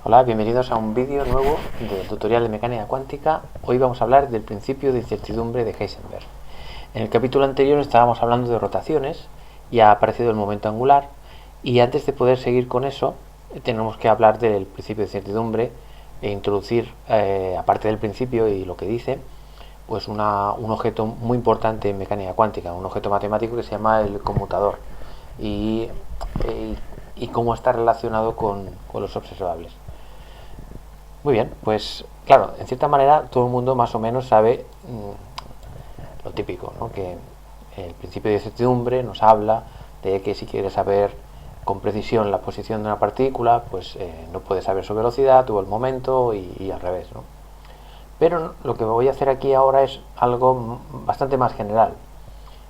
Hola, bienvenidos a un vídeo nuevo del tutorial de mecánica cuántica. Hoy vamos a hablar del principio de incertidumbre de Heisenberg. En el capítulo anterior estábamos hablando de rotaciones y ha aparecido el momento angular, y antes de poder seguir con eso tenemos que hablar del principio de incertidumbre e introducir, aparte del principio y lo que dice, pues un objeto muy importante en mecánica cuántica, un objeto matemático que se llama el conmutador, y, y cómo está relacionado con los observables. Muy bien, pues claro, en cierta manera todo el mundo más o menos sabe lo típico, ¿no? Que el principio de incertidumbre nos habla de que si quieres saber con precisión la posición de una partícula, pues no puedes saber su velocidad o el momento y al revés, ¿no? Pero lo que voy a hacer aquí ahora es algo bastante más general.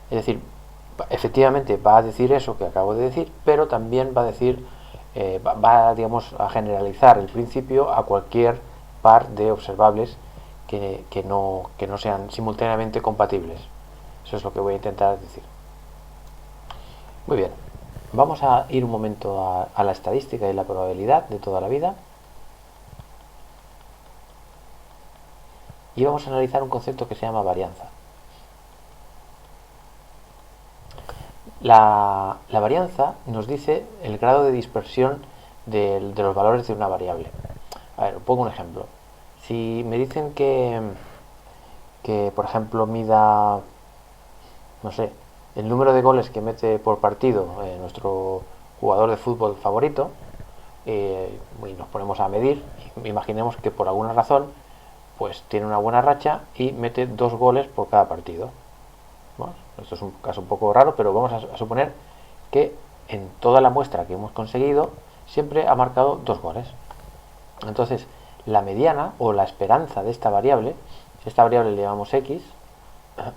Es decir, efectivamente va a decir eso que acabo de decir, pero también va a decir, digamos, a generalizar el principio a cualquier par de observables que no sean simultáneamente compatibles. Eso es lo que voy a intentar decir. Muy bien, vamos a ir un momento a la estadística y la probabilidad de toda la vida. Y vamos a analizar un concepto que se llama varianza. La varianza nos dice el grado de dispersión de los valores de una variable. A ver, pongo un ejemplo. Si me dicen que por ejemplo, mida, no sé, el número de goles que mete por partido nuestro jugador de fútbol favorito, y nos ponemos a medir, imaginemos que por alguna razón pues tiene una buena racha y mete 2 goles por cada partido. Bueno, esto es un caso un poco raro, pero vamos a suponer que en toda la muestra que hemos conseguido siempre ha marcado 2 goles. Entonces, la mediana o la esperanza de esta variable, si esta variable le llamamos x,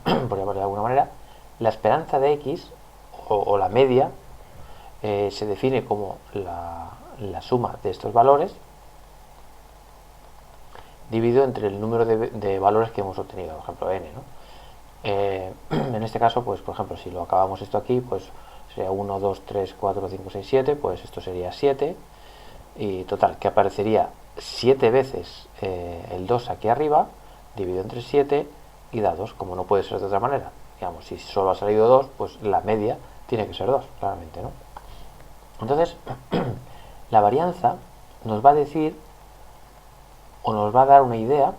por llamarlo de alguna manera, la esperanza de x o la media se define como la suma de estos valores dividido entre el número de valores que hemos obtenido, por ejemplo n, ¿no? En este caso, pues por ejemplo, si lo acabamos esto aquí, pues sería 1, 2, 3, 4, 5, 6, 7, pues esto sería 7, y total, que aparecería 7 veces el 2 aquí arriba, dividido entre 7, y da 2, como no puede ser de otra manera. Digamos, si solo ha salido 2, pues la media tiene que ser 2, claramente, ¿no? Entonces, la varianza nos va a decir, o nos va a dar una idea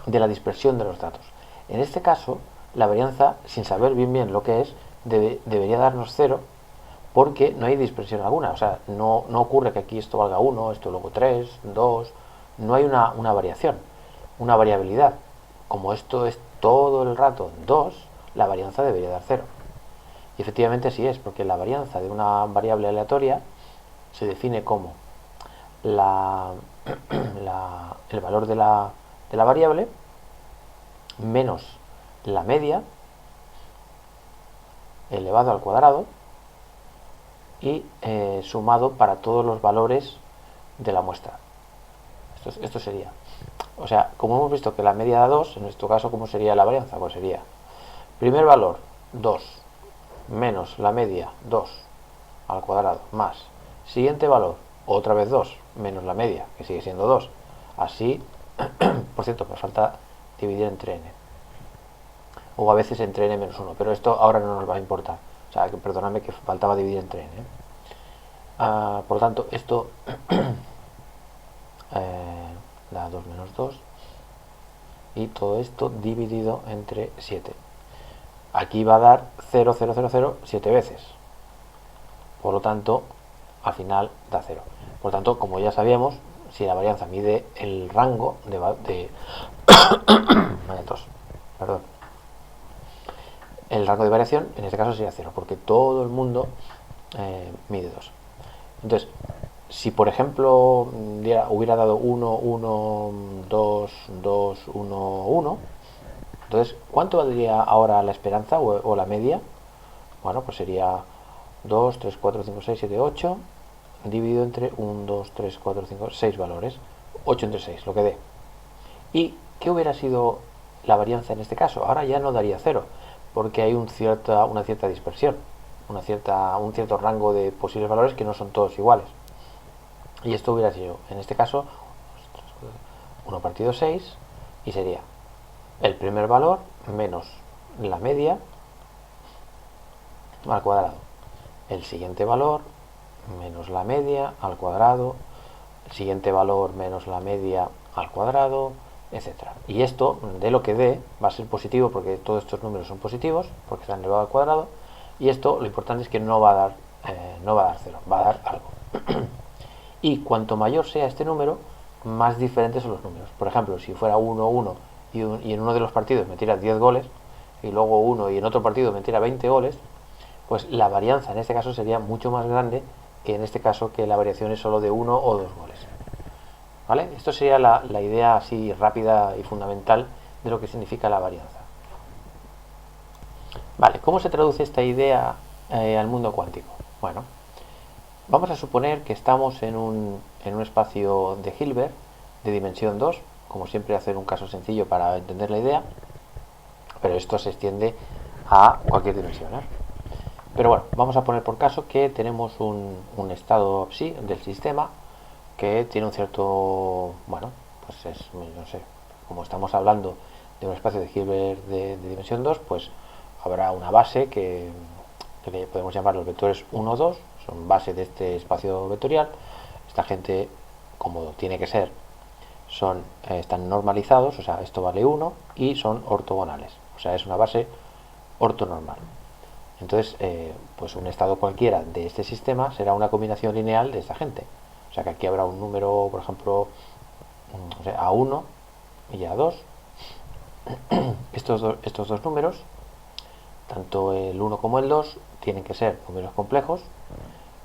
de la dispersión de los datos. En este caso, la varianza, sin saber bien lo que es, debería darnos 0, porque no hay dispersión alguna. O sea, no ocurre que aquí esto valga 1, esto luego 3, 2. No hay una variación, una variabilidad. Como esto es todo el rato 2, la varianza debería dar 0. Y efectivamente así es, porque la varianza de una variable aleatoria se define como el valor de la variable menos la media elevado al cuadrado y sumado para todos los valores de la muestra. Esto sería, o sea, como hemos visto que la media da 2, en este caso, ¿cómo sería la varianza? Pues sería primer valor 2 menos la media 2 al cuadrado más siguiente valor otra vez 2 menos la media, que sigue siendo 2. Así, por cierto, me falta dividir entre n, o a veces entre n menos 1, pero esto ahora no nos va a importar. O sea, que perdonadme que faltaba dividir entre n. Por lo tanto, esto da 2 menos 2, y todo esto dividido entre 7. Aquí va a dar 0, 0, 0, 0 7 veces. Por lo tanto, al final da 0. Por lo tanto, como ya sabíamos, si la varianza mide el rango perdón, el rango de variación, en este caso sería 0, porque todo el mundo mide 2. Entonces, si por ejemplo hubiera dado 1, 1, 2, 2, 1, 1, entonces, ¿cuánto valdría ahora la esperanza o la media? Bueno, pues sería 2, 3, 4, 5, 6, 7, 8, dividido entre 1, 2, 3, 4, 5, 6 valores. 8 entre 6, lo que dé. ¿Y qué hubiera sido la varianza en este caso? Ahora ya no daría 0, porque hay una cierta dispersión, un cierto rango de posibles valores que no son todos iguales. Y esto hubiera sido, en este caso, 1 partido 6, y sería el primer valor menos la media al cuadrado, el siguiente valor menos la media al cuadrado, el siguiente valor menos la media al cuadrado, etcétera. Y esto, de lo que dé, va a ser positivo porque todos estos números son positivos, porque están elevado al cuadrado, y esto lo importante es que no va a dar 0, va a dar algo. Y cuanto mayor sea este número, más diferentes son los números. Por ejemplo, si fuera 1, 1 y en uno de los partidos me tira 10 goles, y luego 1 y en otro partido me tira 20 goles, pues la varianza en este caso sería mucho más grande que en este caso, que la variación es solo de 1 o 2 goles. ¿Vale? Esto sería la idea así rápida y fundamental de lo que significa la varianza. Vale, ¿cómo se traduce esta idea al mundo cuántico? Bueno, vamos a suponer que estamos en un espacio de Hilbert de dimensión 2, como siempre hacer un caso sencillo para entender la idea, pero esto se extiende a cualquier dimensión, ¿eh? Pero bueno, vamos a poner por caso que tenemos un estado psi del sistema que tiene un cierto, bueno, pues es, no sé, como estamos hablando de un espacio de Hilbert de dimensión 2, pues habrá una base que podemos llamar los vectores 1, 2, son base de este espacio vectorial. Esta gente, como tiene que ser, están normalizados, o sea, esto vale 1, y son ortogonales, o sea, es una base ortonormal. Entonces, pues un estado cualquiera de este sistema será una combinación lineal de esta gente. O sea que aquí habrá un número, por ejemplo, o sea, A1 y A2. Estos dos números, tanto el 1 como el 2, tienen que ser números complejos,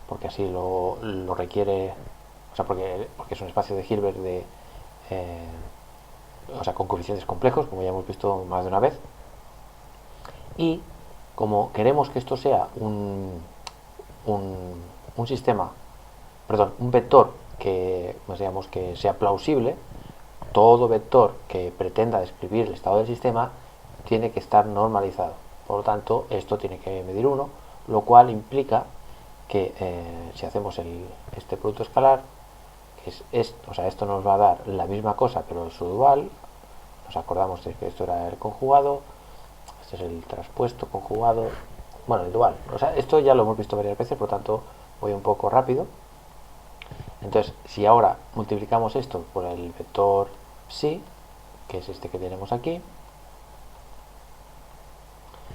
porque así lo requiere, o sea, porque es un espacio de Hilbert o sea, con coeficientes complejos, como ya hemos visto más de una vez. Y como queremos que esto sea un sistema, perdón, un vector que, pues digamos, que sea plausible, todo vector que pretenda describir el estado del sistema tiene que estar normalizado. Por lo tanto, esto tiene que medir 1, lo cual implica que si hacemos este producto escalar, que es esto, o sea, esto nos va a dar la misma cosa, pero su dual. Nos acordamos de que esto era el conjugado, este es el traspuesto conjugado, bueno, el dual. O sea, esto ya lo hemos visto varias veces, por lo tanto voy un poco rápido. Entonces, si ahora multiplicamos esto por el vector psi, que es este que tenemos aquí,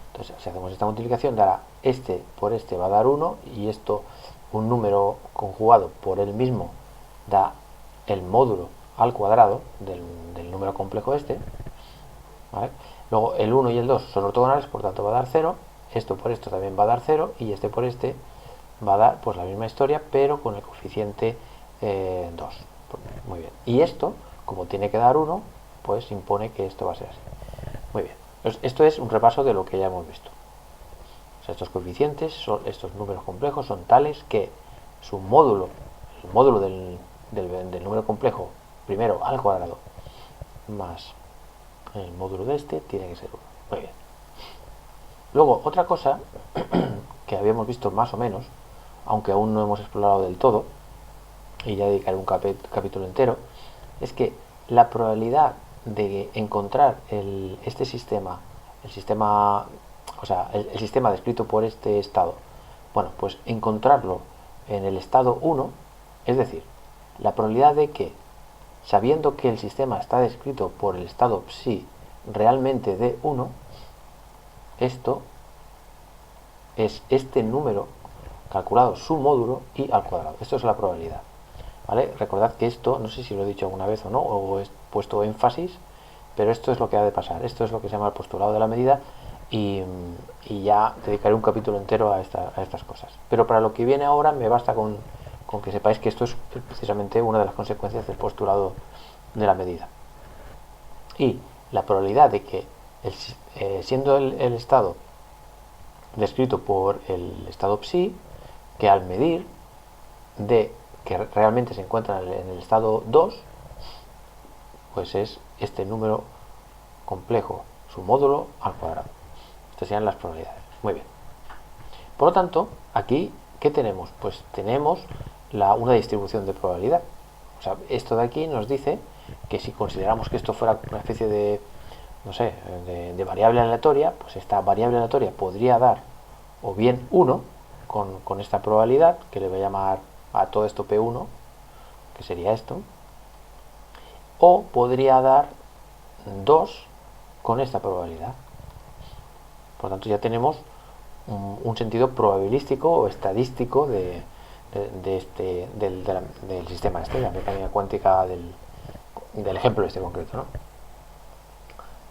entonces si hacemos esta multiplicación dará este por este va a dar 1, y esto, un número conjugado por el mismo, da el módulo al cuadrado del número complejo este, ¿vale? Luego el 1 y el 2 son ortogonales, por tanto va a dar 0, esto por esto también va a dar 0, y este por este va a dar pues la misma historia, pero con el coeficiente 2. Muy bien. Y esto, como tiene que dar 1, pues impone que esto va a ser así. Muy bien. Pues esto es un repaso de lo que ya hemos visto. O sea, estos coeficientes, estos números complejos, son tales que su módulo, el módulo del número complejo primero al cuadrado más el módulo de este tiene que ser 1. Muy bien. Luego, otra cosa que habíamos visto más o menos, aunque aún no hemos explorado del todo, y ya dedicaré un capítulo entero, es que la probabilidad de encontrar este sistema, o sea, el sistema descrito por este estado, bueno, pues encontrarlo en el estado 1, es decir, la probabilidad de que, sabiendo que el sistema está descrito por el estado psi realmente de 1, esto es este número calculado su módulo y al cuadrado. Esto es la probabilidad, ¿vale? Recordad que esto, no sé si lo he dicho alguna vez o no, o he puesto énfasis, pero esto es lo que ha de pasar. Esto es lo que se llama el postulado de la medida, y ya dedicaré un capítulo entero a estas cosas. Pero para lo que viene ahora me basta con que sepáis que esto es precisamente una de las consecuencias del postulado de la medida. Y la probabilidad de que, siendo el estado descrito por el estado psi, que al medir de que realmente se encuentra en el estado 2, pues es este número complejo, su módulo al cuadrado. Estas serían las probabilidades. Muy bien. Por lo tanto, aquí, ¿qué tenemos? Pues tenemos una distribución de probabilidad. O sea, esto de aquí nos dice que si consideramos que esto fuera una especie de, no sé, de variable aleatoria, pues esta variable aleatoria podría dar o bien 1 con esta probabilidad, que le voy a llamar a todo esto P1, que sería esto, o podría dar 2 con esta probabilidad. Por lo tanto, ya tenemos un sentido probabilístico o estadístico del sistema este, de la mecánica cuántica del ejemplo este concreto, ¿no?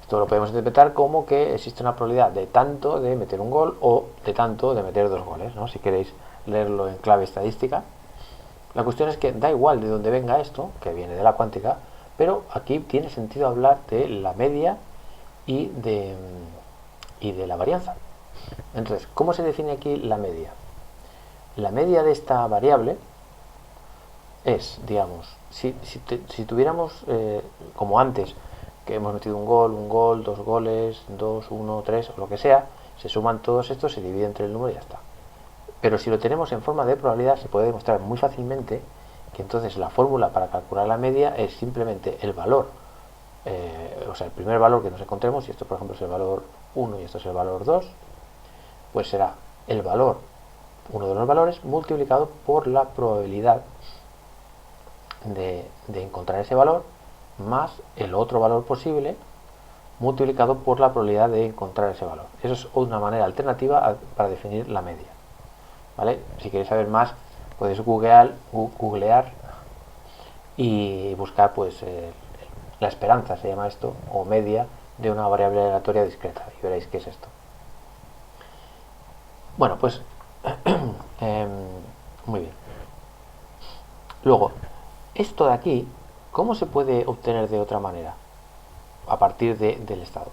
Esto lo podemos interpretar como que existe una probabilidad de tanto de meter un gol o de tanto de meter 2 goles, ¿no? Si queréis leerlo en clave estadística. La cuestión es que da igual de dónde venga esto, que viene de la cuántica, pero aquí tiene sentido hablar de la media y de la varianza. Entonces, ¿cómo se define aquí la media? La media de esta variable es, digamos, si tuviéramos, como antes, que hemos metido un gol, 2 goles, 2, 1, 3 o lo que sea, se suman todos estos, se divide entre el número y ya está. Pero si lo tenemos en forma de probabilidad, se puede demostrar muy fácilmente que entonces la fórmula para calcular la media es simplemente el valor, o sea, el primer valor que nos encontremos, y esto por ejemplo es el valor 1 y esto es el valor 2, pues será el valor, uno de los valores, multiplicado por la probabilidad de encontrar ese valor, más el otro valor posible, multiplicado por la probabilidad de encontrar ese valor. Eso es una manera alternativa para definir la media. ¿Vale? Si queréis saber más, podéis googlear y buscar pues la esperanza, se llama esto, o media de una variable aleatoria discreta, y veréis qué es esto. Bueno, pues muy bien. Luego, esto de aquí, ¿cómo se puede obtener de otra manera? A partir del estado.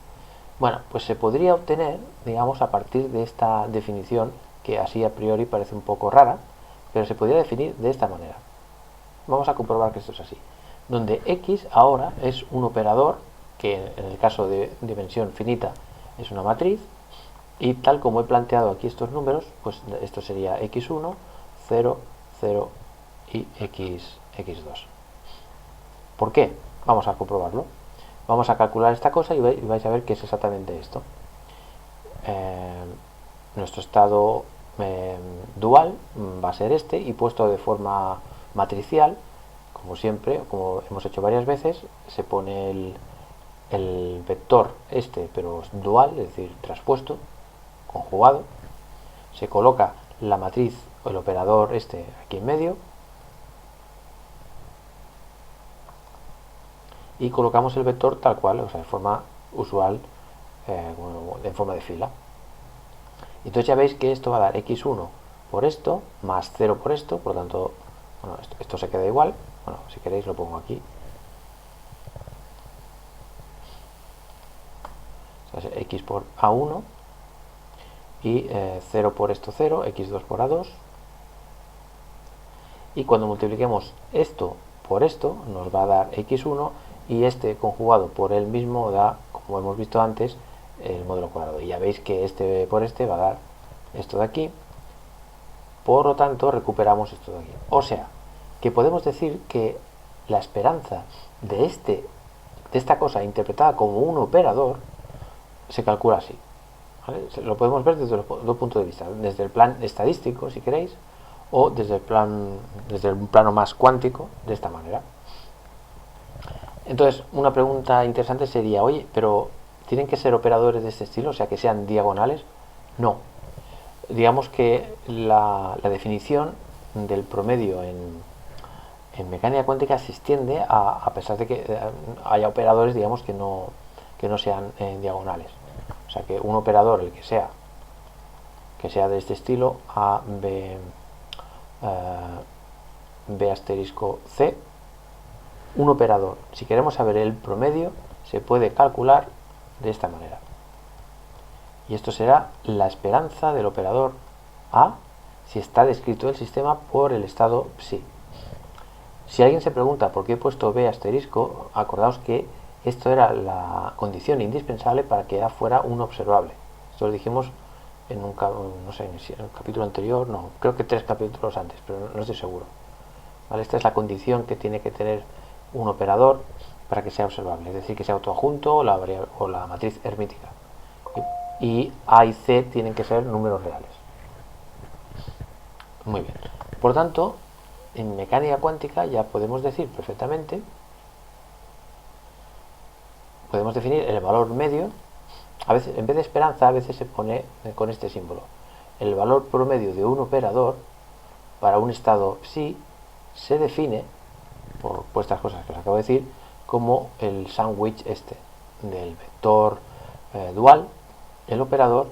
Bueno, pues se podría obtener, digamos, a partir de esta definición, que así a priori parece un poco rara, pero se podría definir de esta manera. Vamos a comprobar que esto es así. Donde x ahora es un operador, que en el caso de dimensión finita es una matriz, y tal como he planteado aquí estos números, pues esto sería x1, 0, 0 y x2. ¿Por qué? Vamos a comprobarlo. Vamos a calcular esta cosa y vais a ver que es exactamente esto. Nuestro estado dual va a ser este, y puesto de forma matricial, como siempre, como hemos hecho varias veces, se pone el vector este, pero dual, es decir, traspuesto, conjugado, se coloca la matriz o el operador este aquí en medio, y colocamos el vector tal cual, o sea, de forma usual, en forma de fila. Entonces ya veis que esto va a dar x1 por esto, más 0 por esto, por lo tanto, bueno, esto se queda igual. Bueno, si queréis lo pongo aquí. O sea, x por a1 y 0 por esto 0, x2 por a2. Y cuando multipliquemos esto por esto, nos va a dar x1, y este conjugado por él mismo da, como hemos visto antes, el módulo cuadrado. Y ya veis que este por este va a dar esto de aquí. Por lo tanto, recuperamos esto de aquí. O sea, que podemos decir que la esperanza de esta cosa interpretada como un operador se calcula así. ¿Vale? Lo podemos ver desde los dos puntos de vista, desde el plan estadístico, si queréis, o desde un plano más cuántico, de esta manera. Entonces, una pregunta interesante sería, oye, pero ¿tienen que ser operadores de este estilo? O sea, que sean diagonales. No. Digamos que la definición del promedio en mecánica cuántica se extiende a pesar de que haya operadores, digamos, que no sean diagonales. O sea, que un operador, el que sea de este estilo, A, B, B asterisco C, un operador, si queremos saber el promedio, se puede calcular de esta manera. Y esto será la esperanza del operador A si está descrito el sistema por el estado psi. Si alguien se pregunta por qué he puesto B asterisco, acordaos que esto era la condición indispensable para que A fuera un observable. Esto lo dijimos en un capítulo anterior, no, creo que 3 capítulos antes, pero no estoy seguro. ¿vale? Esta es la condición que tiene que tener un operador para que sea observable, es decir, que sea autoadjunto o la matriz hermítica. Y A y C tienen que ser números reales. Muy bien. Por tanto, en mecánica cuántica ya podemos decir perfectamente, podemos definir el valor medio. A veces, en vez de esperanza, a veces se pone con este símbolo. El valor promedio de un operador para un estado psi se define, por estas cosas que os acabo de decir, como el sándwich este del vector dual, el operador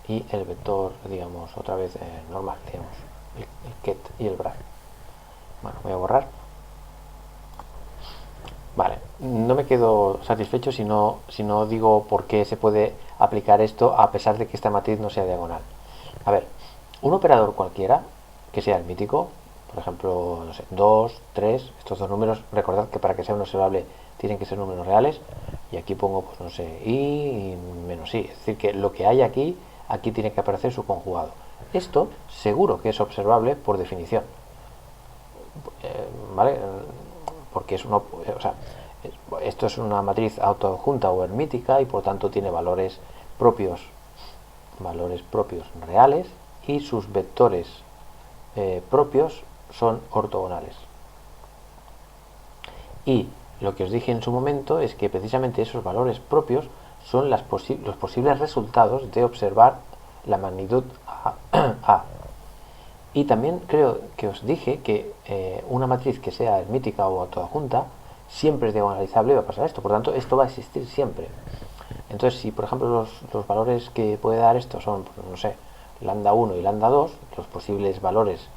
y el vector, digamos, otra vez normal, digamos, el ket y el brag. Bueno, voy a borrar. Vale, no me quedo satisfecho si no digo por qué se puede aplicar esto a pesar de que esta matriz no sea diagonal. A ver, un operador cualquiera que sea hermítico, por ejemplo, no sé, 2, 3, estos dos números, recordad que para que sea un observable tienen que ser números reales, y aquí pongo, pues no sé, y menos i, es decir, que lo que hay aquí tiene que aparecer su conjugado. Esto seguro que es observable por definición, ¿vale? Porque es esto es una matriz autoadjunta o hermítica y por tanto tiene valores propios reales, y sus vectores propios son ortogonales. Y lo que os dije en su momento es que precisamente esos valores propios son los posibles resultados de observar la magnitud A. Y también creo que os dije que una matriz que sea hermítica o autoadjunta siempre es diagonalizable y va a pasar esto. Por tanto, esto va a existir siempre. Entonces, si por ejemplo los valores que puede dar esto son, pues, no sé, lambda 1 y lambda 2, los posibles valores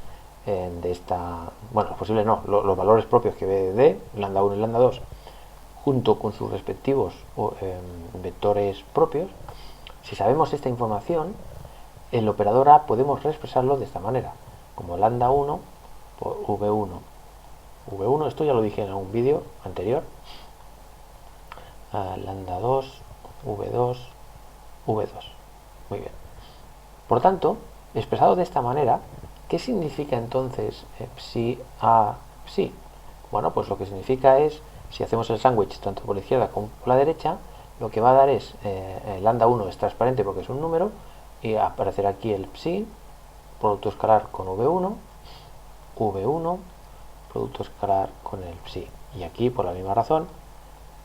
de esta... Bueno, los posibles no, los valores propios que ve de lambda 1 y lambda 2, junto con sus respectivos vectores propios, si sabemos esta información, el operador A podemos reexpresarlo de esta manera, como lambda 1 por V1. V1, esto ya lo dije en algún vídeo anterior, lambda 2, V2, V2. Muy bien. Por tanto, expresado de esta manera, ¿qué significa entonces psi a psi? Bueno, pues lo que significa es, si hacemos el sándwich tanto por la izquierda como por la derecha, lo que va a dar es, lambda 1 es transparente porque es un número, y aparecerá aquí el psi, producto escalar con V1, V1, producto escalar con el psi. Y aquí, por la misma razón,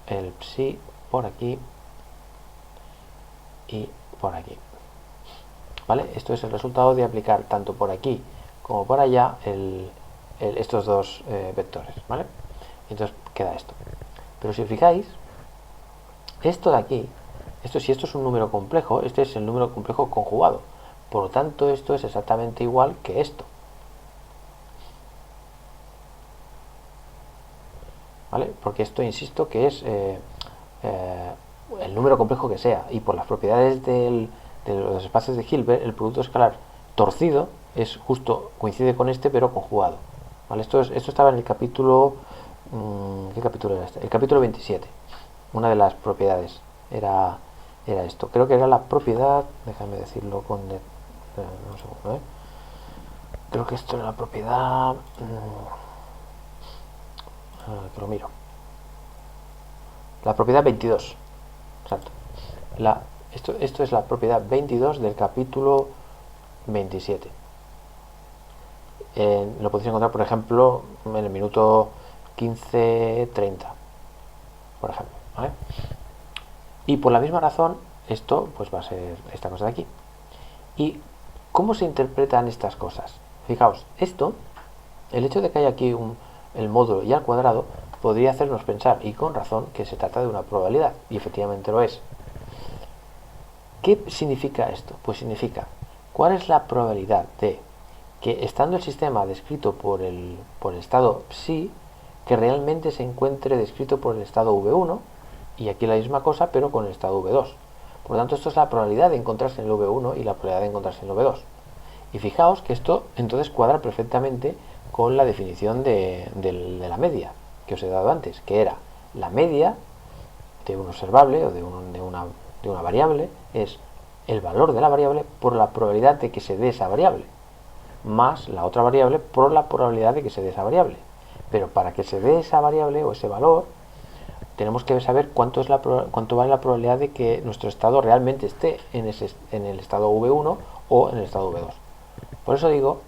el psi por aquí y por aquí. ¿Vale? Esto es el resultado de aplicar tanto por aquí como por allá estos dos vectores, ¿vale? Entonces queda esto. Pero si os fijáis, esto de aquí, si esto es un número complejo, este es el número complejo conjugado. Por lo tanto, esto es exactamente igual que esto. ¿Vale? Porque esto, insisto, que es el número complejo que sea, y por las propiedades de los espacios de Hilbert, el producto escalar torcido es justo, coincide con este, pero conjugado. ¿Vale? Esto estaba en el capítulo... ¿qué capítulo era este? El capítulo 27. Una de las propiedades era esto. Creo que era la propiedad... Déjame decirlo con... un segundo, creo que esto era la propiedad... que lo miro. La propiedad 22. Exacto. Esto es la propiedad 22 del capítulo 27. Lo podéis encontrar, por ejemplo, en el minuto 15:30, por ejemplo, ¿vale? Y por la misma razón, esto pues va a ser esta cosa de aquí. ¿Y cómo se interpretan estas cosas? Fijaos, el hecho de que haya aquí el módulo y al cuadrado, podría hacernos pensar, y con razón, que se trata de una probabilidad, y efectivamente lo es. ¿Qué significa esto? Pues significa, ¿cuál es la probabilidad de que, estando el sistema descrito por el estado psi, que realmente se encuentre descrito por el estado V1, y aquí la misma cosa, pero con el estado V2? Por lo tanto, esto es la probabilidad de encontrarse en el V1 y la probabilidad de encontrarse en el V2. Y fijaos que esto entonces cuadra perfectamente con la definición de la media que os he dado antes, que era la media de un observable o de una variable es el valor de la variable por la probabilidad de que se dé esa variable. más la otra variable por la probabilidad de que se dé esa variable. Pero para que se dé esa variable o ese valor, tenemos que saber cuánto vale la probabilidad de que nuestro estado realmente esté en el estado V1 o en el estado V2. Por eso digo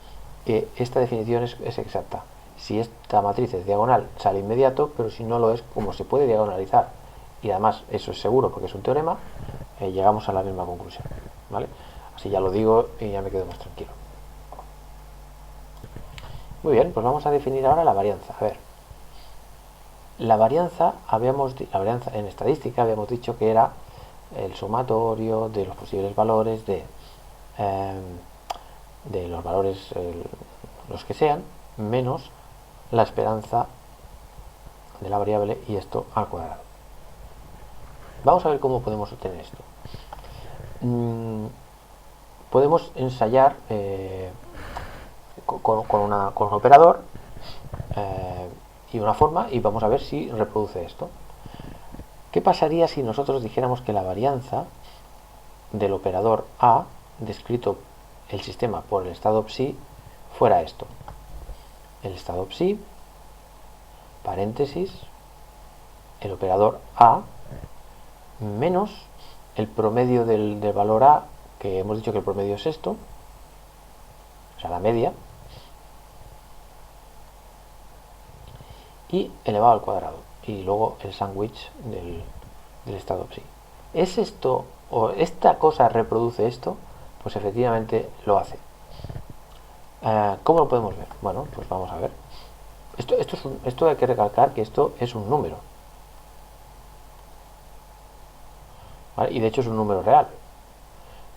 que esta definición es exacta. Si esta matriz es diagonal, sale inmediato, pero si no lo es, como se puede diagonalizar, y además eso es seguro porque es un teorema, llegamos a la misma conclusión, ¿vale? Así ya lo digo y ya me quedo más tranquilo. Muy bien, pues vamos a definir ahora la varianza. A ver, la varianza en estadística habíamos dicho que era el sumatorio de los posibles valores de los valores los que sean menos la esperanza de la variable y esto al cuadrado. Vamos a ver cómo podemos obtener esto. Podemos ensayar con un operador y una forma y vamos a ver si reproduce esto. ¿Qué pasaría si nosotros dijéramos que la varianza del operador A, descrito el sistema por el estado psi, fuera esto? El estado psi, paréntesis, el operador A, menos el promedio del valor A, que hemos dicho que el promedio es esto, o sea, la media, y elevado al cuadrado, y luego el sándwich del estado psi. ¿Es esto, o esta cosa reproduce esto? Pues efectivamente lo hace. ¿Cómo lo podemos ver? Bueno, pues vamos a ver. Esto hay que recalcar que esto es un número, ¿vale? Y de hecho es un número real,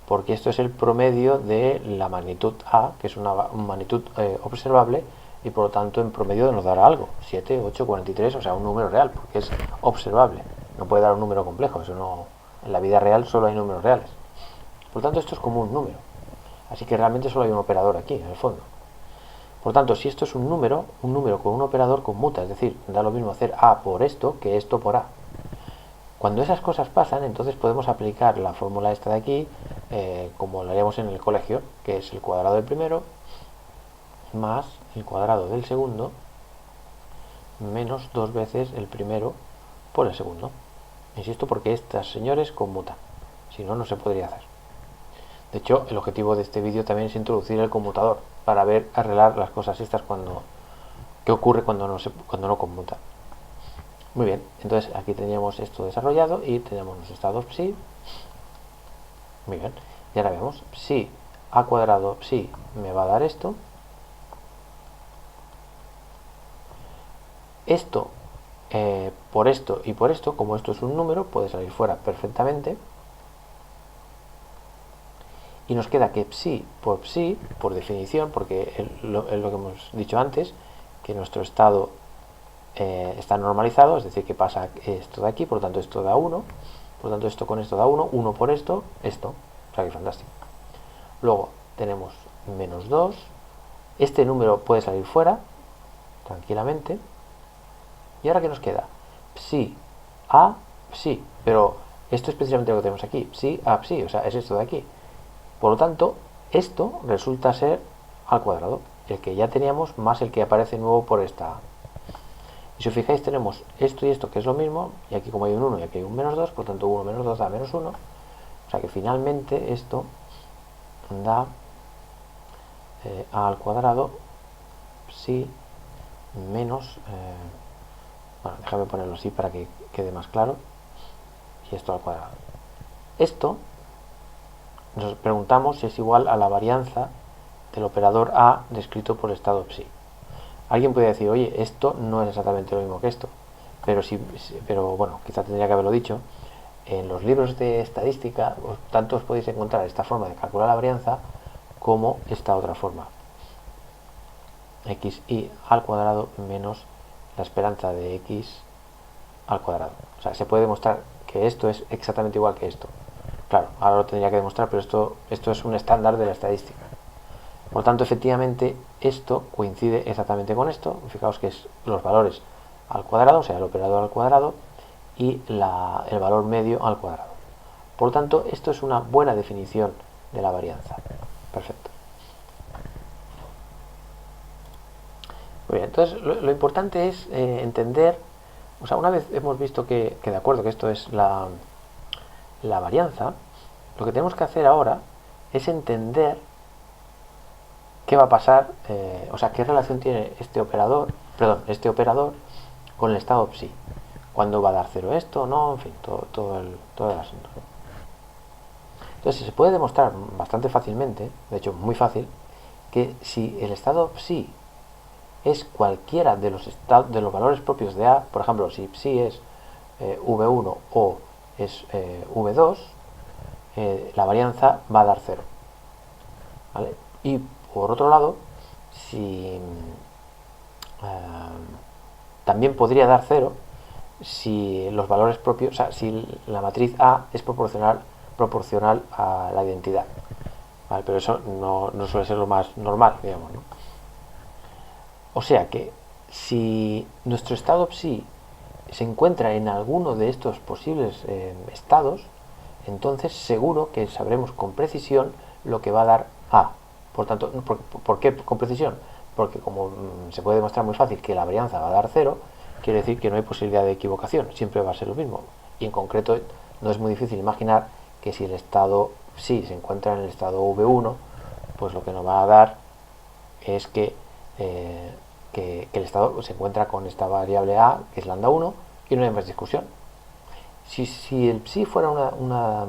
porque esto es el promedio de la magnitud A, que es una magnitud observable, y por lo tanto en promedio nos dará algo, 7, 8, 43, o sea, un número real, porque es observable. No puede dar un número complejo, eso no, en la vida real solo hay números reales. Por lo tanto, esto es como un número. Así que realmente solo hay un operador aquí, en el fondo. Por tanto, si esto es un número con un operador conmuta, es decir, da lo mismo hacer A por esto que esto por A. Cuando esas cosas pasan, entonces podemos aplicar la fórmula esta de aquí, como lo haríamos en el colegio, que es el cuadrado del primero más el cuadrado del segundo menos 2 veces el primero por el segundo. Insisto, porque estas señores conmutan, si no, no se podría hacer. De hecho, el objetivo de este vídeo también es introducir el conmutador para ver, arreglar las cosas estas qué ocurre cuando no conmuta. Muy bien, entonces aquí teníamos esto desarrollado y tenemos los estados psi. Muy bien, y ahora vemos psi a cuadrado psi me va a dar esto. Esto por esto y por esto, como esto es un número, puede salir fuera perfectamente. Y nos queda que psi, por definición, porque es lo que hemos dicho antes, que nuestro estado está normalizado, es decir, que pasa esto de aquí, por lo tanto esto da 1, por lo tanto esto con esto da 1, 1 por esto, o sea que fantástico. Luego tenemos menos 2, este número puede salir fuera, tranquilamente, y ahora ¿qué nos queda? Psi a psi, pero esto es precisamente lo que tenemos aquí, psi a psi, o sea, es esto de aquí. Por lo tanto, esto resulta ser al cuadrado, el que ya teníamos más el que aparece nuevo por esta A. Y si os fijáis, tenemos esto y esto que es lo mismo, y aquí como hay un 1 y aquí hay un menos 2, por lo tanto 1 menos 2 da menos 1. O sea que finalmente esto da A al cuadrado psi menos, bueno, déjame ponerlo así para que quede más claro, y esto al cuadrado. Esto nos preguntamos si es igual a la varianza del operador A descrito por el estado psi. Alguien puede decir, oye, esto no es exactamente lo mismo que esto, pero bueno, quizá tendría que haberlo dicho. En los libros de estadística, tanto os podéis encontrar esta forma de calcular la varianza como esta otra forma, xi al cuadrado menos la esperanza de x al cuadrado. O sea, se puede demostrar que esto es exactamente igual que esto. Claro, ahora lo tendría que demostrar, pero esto es un estándar de la estadística. Por lo tanto, efectivamente, esto coincide exactamente con esto. Fijaos que es los valores al cuadrado, o sea, el operador al cuadrado, y el valor medio al cuadrado. Por lo tanto, esto es una buena definición de la varianza. Perfecto. Muy bien, entonces lo importante es entender, o sea, una vez hemos visto que de acuerdo que esto es la varianza, lo que tenemos que hacer ahora es entender qué va a pasar, o sea, qué relación tiene este operador con el estado psi. ¿Cuándo va a dar cero esto? No, en fin, todo el asunto. Entonces se puede demostrar bastante fácilmente, de hecho muy fácil, que si el estado psi es cualquiera de los valores propios de A, por ejemplo, si psi es v1 o es v2, la varianza va a dar cero. ¿Vale? Y por otro lado, si también podría dar cero si los valores propios, o sea, si la matriz A es proporcional a la identidad. ¿Vale? Pero eso no suele ser lo más normal, digamos, ¿no? O sea que si nuestro estado psi se encuentra en alguno de estos posibles estados, entonces seguro que sabremos con precisión lo que va a dar A. Por tanto, ¿por qué con precisión? Porque como se puede demostrar muy fácil que la varianza va a dar cero, quiere decir que no hay posibilidad de equivocación, siempre va a ser lo mismo. Y en concreto no es muy difícil imaginar que si el estado psi se encuentra en el estado v1, pues lo que nos va a dar es que el estado se encuentra con esta variable a, que es lambda 1, y no hay más discusión. Si el psi fuera una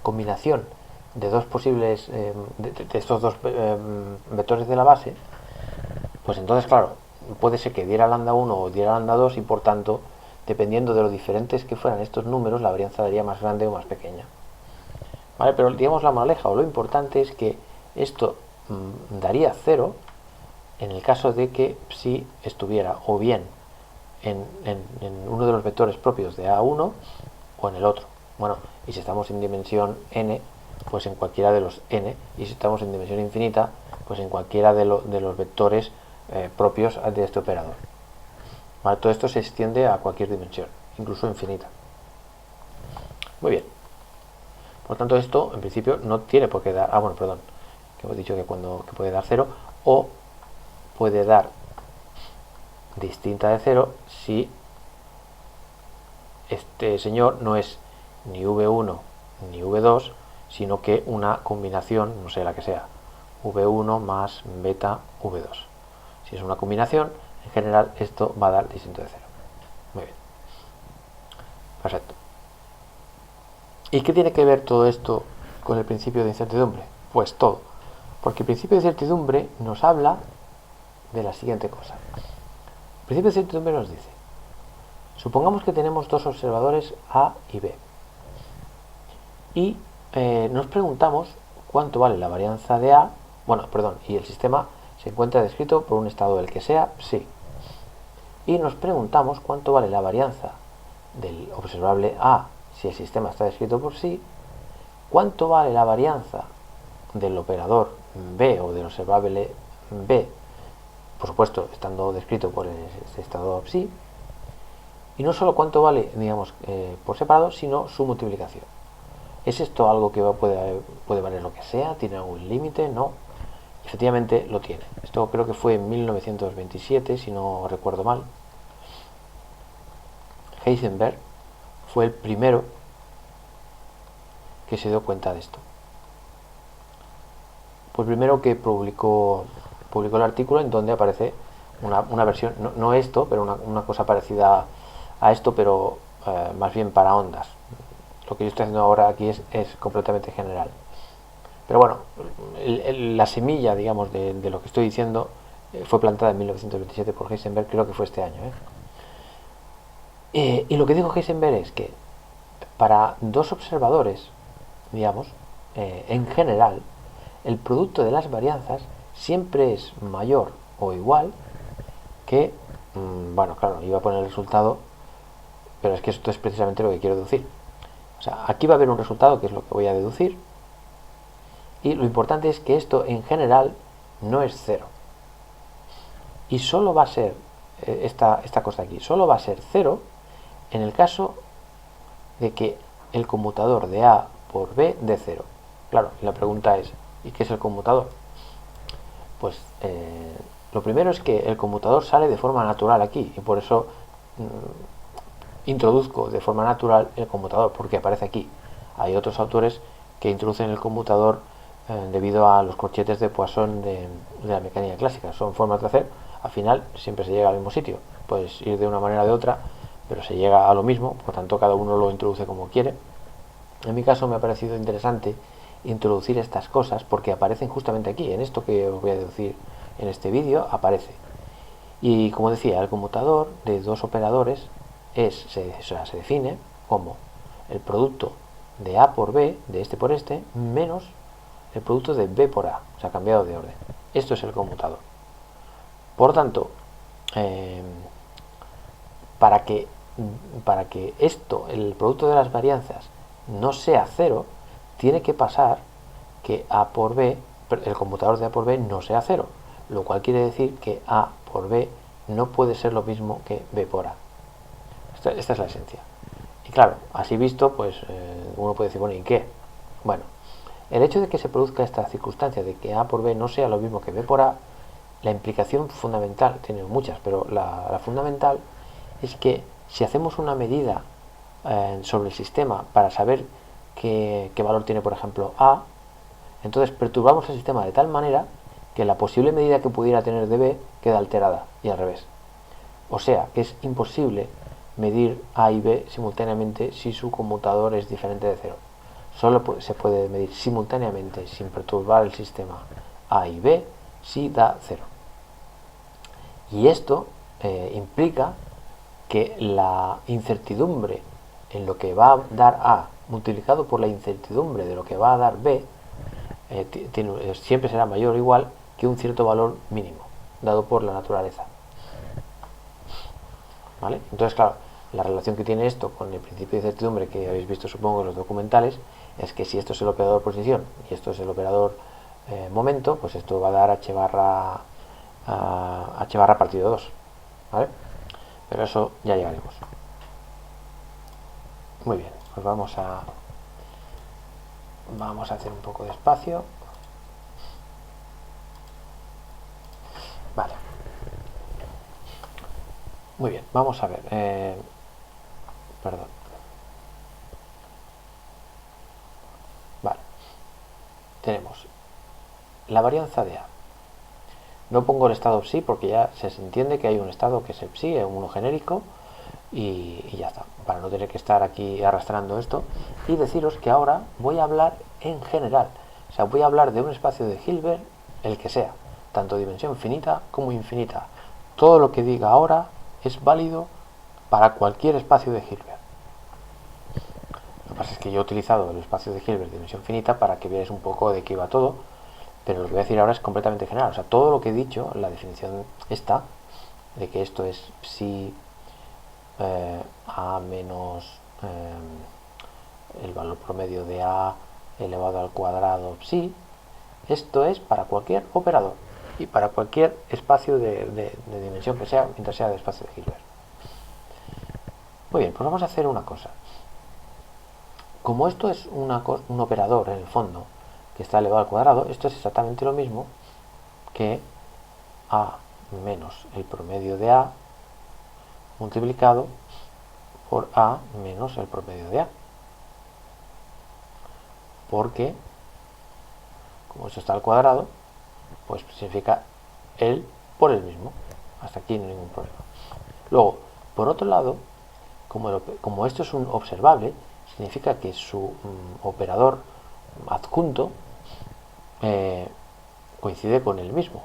combinación de dos posibles, de estos dos vectores de la base, pues entonces, claro, puede ser que diera lambda 1 o diera lambda 2 y por tanto, dependiendo de lo diferentes que fueran estos números, la varianza daría más grande o más pequeña. ¿Vale? Pero digamos la moraleja o lo importante es que esto daría 0 en el caso de que psi estuviera o bien en uno de los vectores propios de A1 o en el otro. Bueno, y si estamos en dimensión n, pues en cualquiera de los n, y si estamos en dimensión infinita, pues en cualquiera de los vectores propios de este operador. ¿Vale? Todo esto se extiende a cualquier dimensión, incluso infinita. Muy bien. Por tanto, esto en principio no tiene por qué dar, que hemos dicho que puede dar 0, o puede dar distinta de 0 si este señor no es ni v1 ni v2, sino que una combinación, no sé la que sea, v1 más beta v2. Si es una combinación, en general esto va a dar distinto de 0. Muy bien. Perfecto. ¿Y qué tiene que ver todo esto con el principio de incertidumbre? Pues todo. Porque el principio de incertidumbre nos habla de la siguiente cosa. El principio de incertidumbre nos dice, supongamos que tenemos dos observadores A y B. Y nos preguntamos cuánto vale la varianza de A, y el sistema se encuentra descrito por un estado del que sea psi. Y nos preguntamos cuánto vale la varianza del observable A si el sistema está descrito por psi, cuánto vale la varianza del operador B o del observable B, por supuesto estando descrito por este estado psi, y no solo cuánto vale, digamos, por separado, sino su multiplicación. ¿Es esto algo que puede valer lo que sea? ¿Tiene algún límite? No. Efectivamente lo tiene. Esto creo que fue en 1927, si no recuerdo mal. Heisenberg fue el primero que se dio cuenta de esto. Fue el primero que publicó el artículo en donde aparece una versión, no esto, pero una cosa parecida a esto, pero más bien para ondas. Lo que yo estoy haciendo ahora aquí es completamente general. Pero bueno, la semilla, digamos, de lo que estoy diciendo fue plantada en 1927 por Heisenberg, creo que fue este año. Y lo que dijo Heisenberg es que para dos observadores, digamos, en general, el producto de las varianzas siempre es mayor o igual que, claro, iba a poner el resultado, pero es que esto es precisamente lo que quiero deducir. O sea, aquí va a haber un resultado que es lo que voy a deducir, y lo importante es que esto en general no es cero. Y solo va a ser, esta cosa aquí, solo va a ser cero en el caso de que el conmutador de A por B dé cero. Claro, y la pregunta es, ¿y qué es el conmutador? Pues Lo primero es que el conmutador sale de forma natural aquí, y por eso introduzco de forma natural el conmutador, porque aparece aquí. Hay otros autores que introducen el conmutador debido a los corchetes de Poisson de la mecánica clásica. Son formas de hacer, al final siempre se llega al mismo sitio. Puedes ir de una manera o de otra, pero se llega a lo mismo, por tanto cada uno lo introduce como quiere. En mi caso me ha parecido interesante introducir estas cosas porque aparecen justamente aquí, en esto que os voy a decir en este vídeo, aparece. Y como decía, el conmutador de dos operadores se define como el producto de A por B, de este por este, menos el producto de B por A, o sea, cambiado de orden. Esto es el conmutador. Por tanto, para que esto, el producto de las varianzas, no sea cero, tiene que pasar que A por B, el conmutador de A por B no sea cero, lo cual quiere decir que A por B no puede ser lo mismo que B por A. Esta es la esencia. Y claro, así visto, pues uno puede decir, bueno, ¿y qué? Bueno, el hecho de que se produzca esta circunstancia de que A por B no sea lo mismo que B por A, la implicación fundamental, tiene muchas, pero la fundamental es que si hacemos una medida sobre el sistema para saber qué valor tiene, por ejemplo, A, entonces perturbamos el sistema de tal manera que la posible medida que pudiera tener de B queda alterada y al revés. O sea, que es imposible medir A y B simultáneamente si su conmutador es diferente de cero. Solo se puede medir simultáneamente sin perturbar el sistema A y B si da cero. Y esto implica que la incertidumbre en lo que va a dar A multiplicado por la incertidumbre de lo que va a dar B siempre será mayor o igual que un cierto valor mínimo dado por la naturaleza. ¿Vale? Entonces, claro, la relación que tiene esto con el principio de incertidumbre que habéis visto, supongo, en los documentales, es que si esto es el operador posición y esto es el operador momento, pues esto va a dar h barra partido 2. ¿Vale? Pero eso ya llegaremos. Muy bien, pues vamos a hacer un poco de espacio. Vale. Muy bien, vamos a ver. Perdón. Vale. Tenemos la varianza de A. No pongo el estado psi porque ya se entiende que hay un estado que es el psi, es uno genérico, y ya está, para no tener que estar aquí arrastrando esto. Y deciros que ahora voy a hablar en general, o sea, voy a hablar de un espacio de Hilbert, el que sea, tanto dimensión finita como infinita. Todo lo que diga ahora es válido para cualquier espacio de Hilbert. Lo que pasa es que yo he utilizado el espacio de Hilbert de dimensión finita para que veáis un poco de qué iba todo, pero lo que voy a decir ahora es completamente general. O sea, todo lo que he dicho, la definición está de que esto es psi a menos el valor promedio de A elevado al cuadrado psi. Esto es para cualquier operador y para cualquier espacio de dimensión que sea, mientras sea de espacio de Hilbert. Muy bien, pues vamos a hacer una cosa. Como esto es un operador en el fondo que está elevado al cuadrado, esto es exactamente lo mismo que A menos el promedio de A multiplicado por A menos el promedio de A. Porque, como esto está al cuadrado, pues significa el por el mismo. Hasta aquí no hay ningún problema. Luego, por otro lado, como esto es un observable, significa que su operador adjunto coincide con el mismo.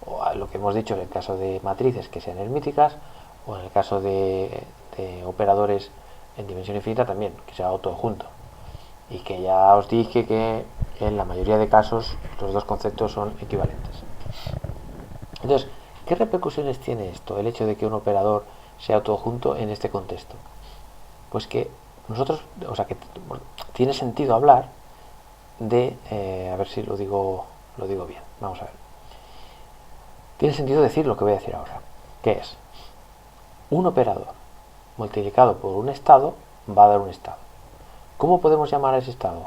O lo que hemos dicho en el caso de matrices que sean hermíticas, o en el caso de operadores en dimensión infinita también, que sea autoadjunto. Y que ya os dije que en la mayoría de casos los dos conceptos son equivalentes. Entonces, ¿qué repercusiones tiene esto, el hecho de que un operador sea autoadjunto en este contexto? Pues que nosotros, o sea, que tiene sentido hablar de, a ver si lo digo bien, vamos a ver. Tiene sentido decir lo que voy a decir ahora, que es un operador multiplicado por un estado va a dar un estado. ¿Cómo podemos llamar a ese estado?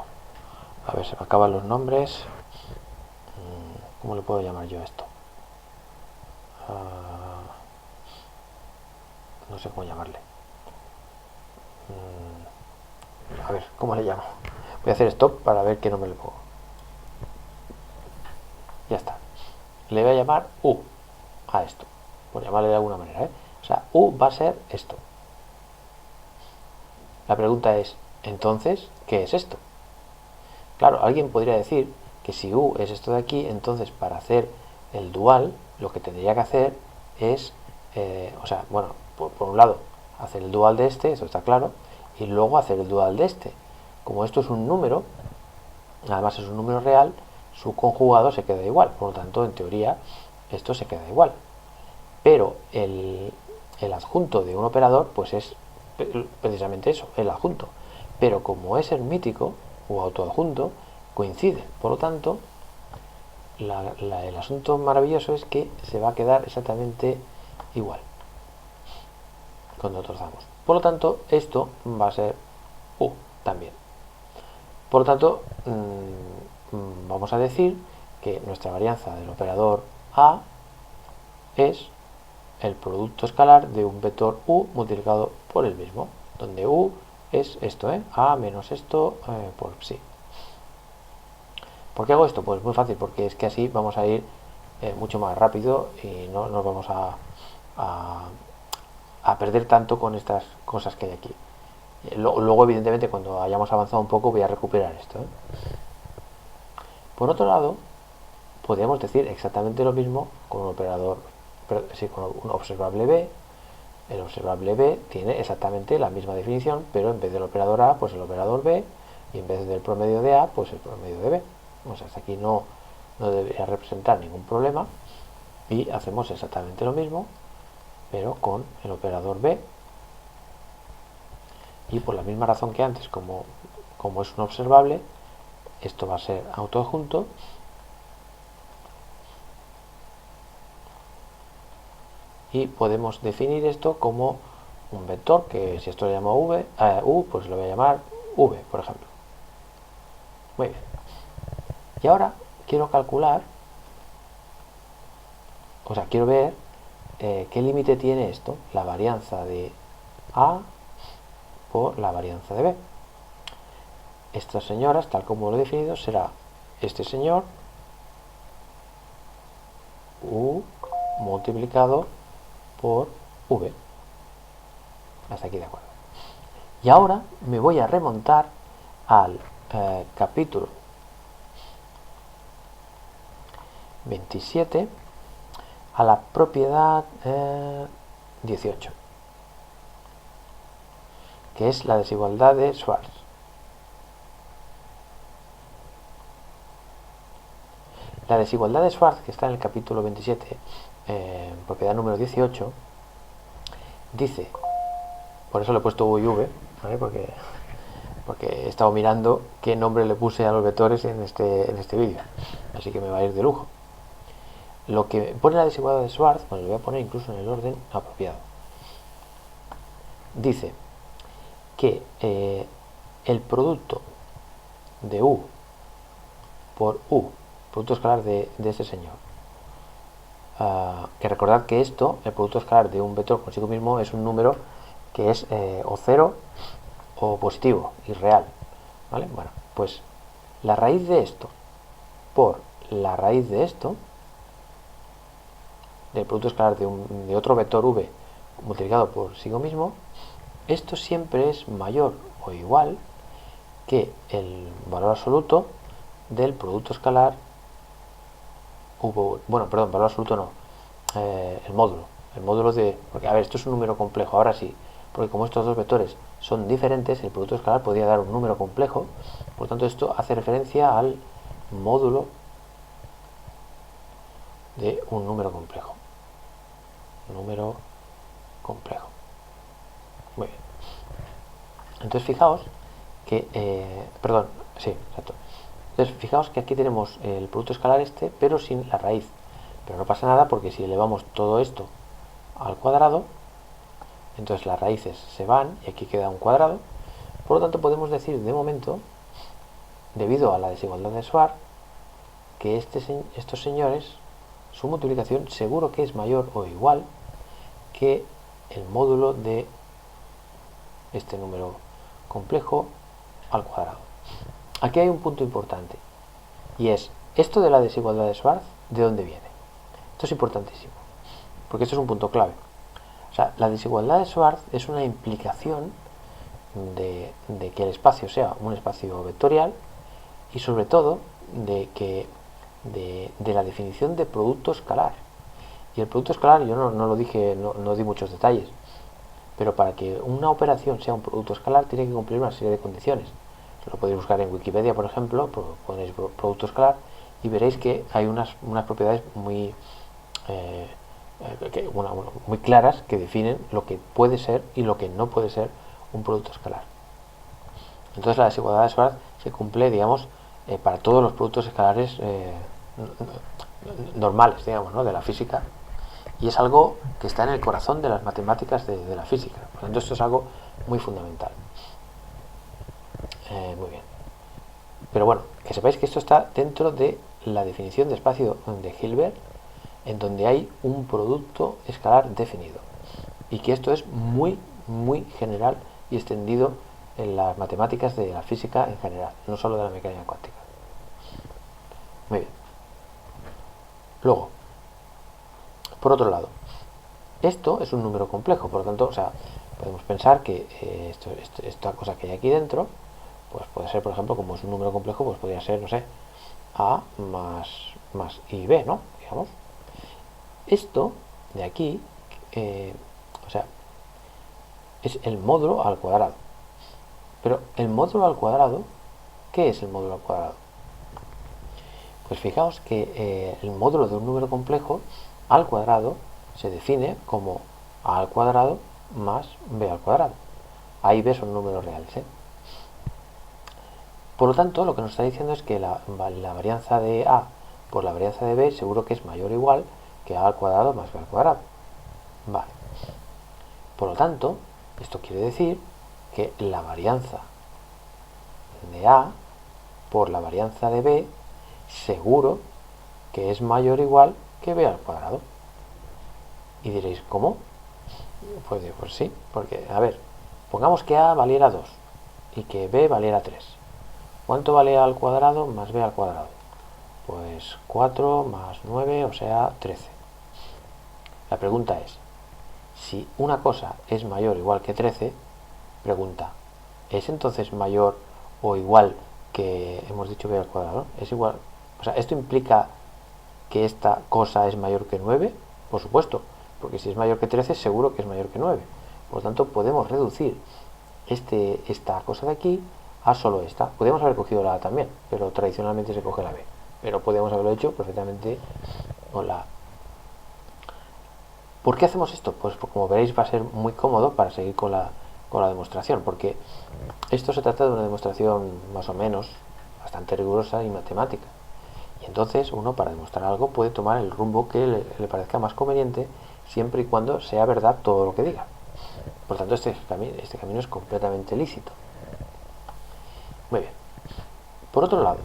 A ver, se me acaban los nombres. ¿Cómo le puedo llamar yo a esto? no sé cómo llamarle. A ver, ¿cómo le llamo? Voy a hacer stop para ver qué nombre le pongo. Ya está. Le voy a llamar U a esto, por llamarle de alguna manera, ¿eh? O sea, U va a ser esto. La pregunta es, entonces, ¿qué es esto? Claro, alguien podría decir que si U es esto de aquí, entonces para hacer el dual, lo que tendría que hacer es, o sea, bueno, por un lado, hacer el dual de este, eso está claro, y luego hacer el dual de este. Como esto es un número, además es un número real, su conjugado se queda igual, por lo tanto, en teoría, esto se queda igual. Pero el adjunto de un operador, pues es precisamente eso, el adjunto. Pero como es hermítico o autoadjunto, coincide. Por lo tanto, el asunto maravilloso es que se va a quedar exactamente igual cuando trozamos. Por lo tanto, esto va a ser U también. Por lo tanto, vamos a decir que nuestra varianza del operador A es el producto escalar de un vector U multiplicado por el mismo, donde U es esto, A menos esto por sí. ¿Por qué hago esto? Pues muy fácil, porque es que así vamos a ir mucho más rápido y no nos vamos a perder tanto con estas cosas que hay aquí. Luego, evidentemente, cuando hayamos avanzado un poco, voy a recuperar esto. Por otro lado, podríamos decir exactamente lo mismo con un operador, sí, con un observable B. El observable B tiene exactamente la misma definición, pero en vez del operador A, pues el operador B, y en vez del promedio de A, pues el promedio de B. O sea, hasta aquí no debería representar ningún problema, y hacemos exactamente lo mismo, pero con el operador B, y por la misma razón que antes, como es un observable, esto va a ser autoadjunto, y podemos definir esto como un vector, que si esto le llamo U, pues lo voy a llamar V, por ejemplo. Muy bien. Y ahora quiero calcular, o sea, quiero ver qué límite tiene esto, la varianza de A por la varianza de B. Estas señoras, tal como lo he definido, será este señor U multiplicado por V. Hasta aquí de acuerdo. Y ahora me voy a remontar al capítulo 27, a la propiedad 18, que es la desigualdad de Schwarz. La desigualdad de Schwarz, que está en el capítulo 27, propiedad número 18, dice, por eso le he puesto U y V, ¿vale? Porque he estado mirando qué nombre le puse a los vectores en este vídeo, así que me va a ir de lujo. Lo que pone la desigualdad de Schwarz, pues lo voy a poner incluso en el orden apropiado. Dice que el producto de U por U, producto escalar de este señor, que recordad que esto, el producto escalar de un vector consigo mismo, es un número que es o cero o positivo y real, ¿vale? Bueno, pues la raíz de esto por la raíz de esto, del producto escalar de otro vector V multiplicado por sí mismo, esto siempre es mayor o igual que el valor absoluto del producto escalar valor absoluto no, el módulo de, porque a ver, esto es un número complejo, ahora sí, porque como estos dos vectores son diferentes, el producto escalar podría dar un número complejo, por lo tanto esto hace referencia al módulo de un número complejo. Muy bien. Entonces fijaos que, exacto. Entonces fijaos que aquí tenemos el producto escalar este, pero sin la raíz. Pero no pasa nada porque si elevamos todo esto al cuadrado, entonces las raíces se van y aquí queda un cuadrado. Por lo tanto podemos decir de momento, debido a la desigualdad de Schwarz, que estos señores su multiplicación seguro que es mayor o igual que el módulo de este número complejo al cuadrado. Aquí hay un punto importante, y es esto de la desigualdad de Schwarz, ¿de dónde viene? Esto es importantísimo, porque esto es un punto clave. O sea, la desigualdad de Schwarz es una implicación de que el espacio sea un espacio vectorial, y sobre todo de la definición de producto escalar. Y el producto escalar, yo no lo dije, no di muchos detalles, pero para que una operación sea un producto escalar tiene que cumplir una serie de condiciones. Lo podéis buscar en Wikipedia, por ejemplo, ponéis producto escalar y veréis que hay unas propiedades muy muy claras que definen lo que puede ser y lo que no puede ser un producto escalar. Entonces la desigualdad de Schwarz se cumple, digamos, para todos los productos escalares normales, digamos, ¿no?, de la física, y es algo que está en el corazón de las matemáticas de la física. Por lo tanto, esto es algo muy fundamental. Muy bien. Pero bueno, que sepáis que esto está dentro de la definición de espacio de Hilbert, en donde hay un producto escalar definido, y que esto es muy general y extendido en las matemáticas de la física en general, no solo de la mecánica cuántica. Muy bien. Luego, por otro lado, esto es un número complejo, por lo tanto, o sea, podemos pensar que esta cosa que hay aquí dentro, pues puede ser, por ejemplo, como es un número complejo, pues podría ser, no sé, a más y b, ¿no? Digamos. Esto de aquí, o sea, es el módulo al cuadrado. Pero el módulo al cuadrado, ¿qué es el módulo al cuadrado? Pues fijaos que el módulo de un número complejo al cuadrado se define como a al cuadrado más b al cuadrado. A y b son números reales, ¿eh? Por lo tanto, lo que nos está diciendo es que la varianza de a por la varianza de b seguro que es mayor o igual que a al cuadrado más b al cuadrado. Vale. Por lo tanto, esto quiere decir que la varianza de a por la varianza de b seguro que es mayor o igual que b al cuadrado. Y diréis, ¿cómo? Pues sí, porque, a ver, pongamos que a valiera 2 y que b valiera 3. ¿Cuánto vale a al cuadrado más b al cuadrado? Pues 4 más 9, o sea, 13. La pregunta es, si una cosa es mayor o igual que 13, pregunta, ¿es entonces mayor o igual que, hemos dicho, b al cuadrado? ¿Es igual? O sea, ¿esto implica que esta cosa es mayor que 9? Por supuesto, porque si es mayor que 13, seguro que es mayor que 9. Por lo tanto, podemos reducir esta cosa de aquí a solo esta. Podríamos haber cogido la A también, pero tradicionalmente se coge la B. Pero podríamos haberlo hecho perfectamente con la A. ¿Por qué hacemos esto? Pues como veréis va a ser muy cómodo para seguir con la demostración, porque esto se trata de una demostración más o menos bastante rigurosa y matemática. Y entonces uno, para demostrar algo, puede tomar el rumbo que le parezca más conveniente, siempre y cuando sea verdad todo lo que diga. Por tanto, este camino es completamente lícito. Muy bien. Por otro lado,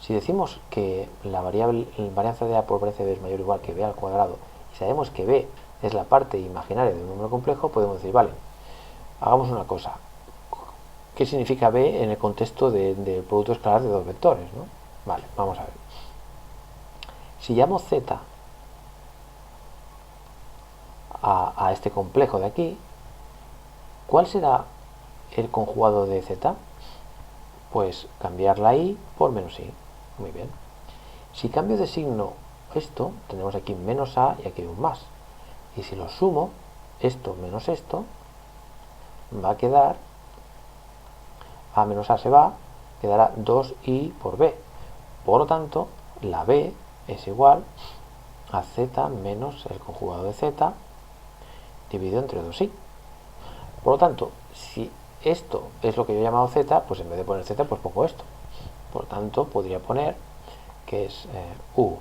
si decimos que la varianza de a por varianza de b es mayor o igual que b al cuadrado, y sabemos que b es la parte imaginaria de un número complejo, podemos decir, vale, hagamos una cosa. ¿Qué significa b en el contexto del producto escalar de dos vectores, ¿no? Vale, vamos a ver. Si llamo z a este complejo de aquí, ¿cuál será el conjugado de z? Pues cambiar la i por menos i. Muy bien. Si cambio de signo esto, tenemos aquí menos a y aquí un más. Y si lo sumo, esto menos esto, va a quedar, a menos a se va, quedará 2i por b. Por lo tanto, la b es igual a z menos el conjugado de z dividido entre 2i. Por lo tanto, si esto es lo que yo he llamado z, pues en vez de poner z, pues pongo esto. Por lo tanto, podría poner que es u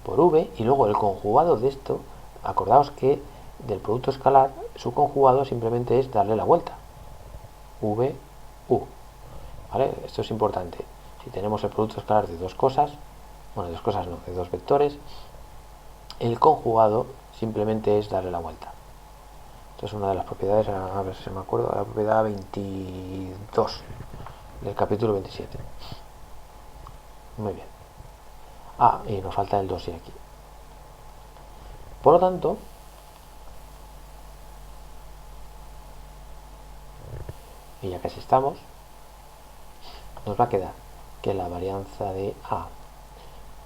por v, y luego el conjugado de esto, acordaos que del producto escalar, su conjugado simplemente es darle la vuelta. v, u. ¿Vale? Esto es importante. Si tenemos el producto escalar de dos cosas, bueno, de dos cosas no, de dos vectores, el conjugado simplemente es darle la vuelta. Esto es una de las propiedades, a ver si me acuerdo, la propiedad 22 del capítulo 27. Muy bien. Y nos falta el 2 y aquí. Por lo tanto, y ya casi estamos, nos va a quedar que la varianza de A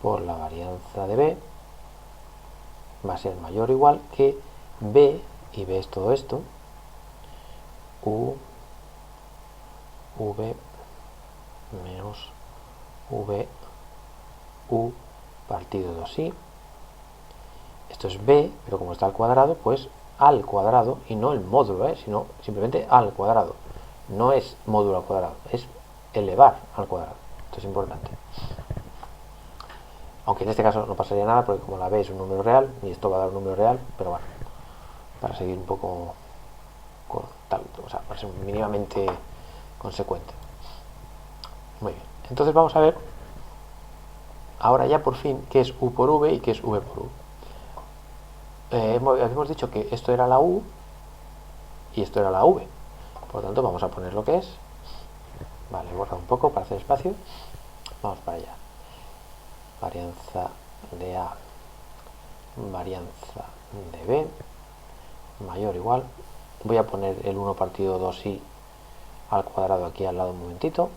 por la varianza de B va a ser mayor o igual que B, y B es todo esto, U, V menos V, U partido 2i. Esto es B, pero como está al cuadrado, pues al cuadrado, y no el módulo, sino simplemente al cuadrado. No es módulo al cuadrado, es elevar al cuadrado. Esto es importante. Aunque en este caso no pasaría nada, porque como la B es un número real, y esto va a dar un número real, pero bueno, para seguir un poco con tal, o sea, para ser mínimamente consecuente. Muy bien, entonces vamos a ver ahora ya por fin qué es U por V y qué es V por U. Habíamos dicho que esto era la U y esto era la V, por lo tanto vamos a poner lo que es. Vale, borra un poco para hacer espacio. Vamos para allá. Varianza de A, varianza de B, mayor o igual. Voy a poner el 1 partido 2i al cuadrado aquí al lado un momentito.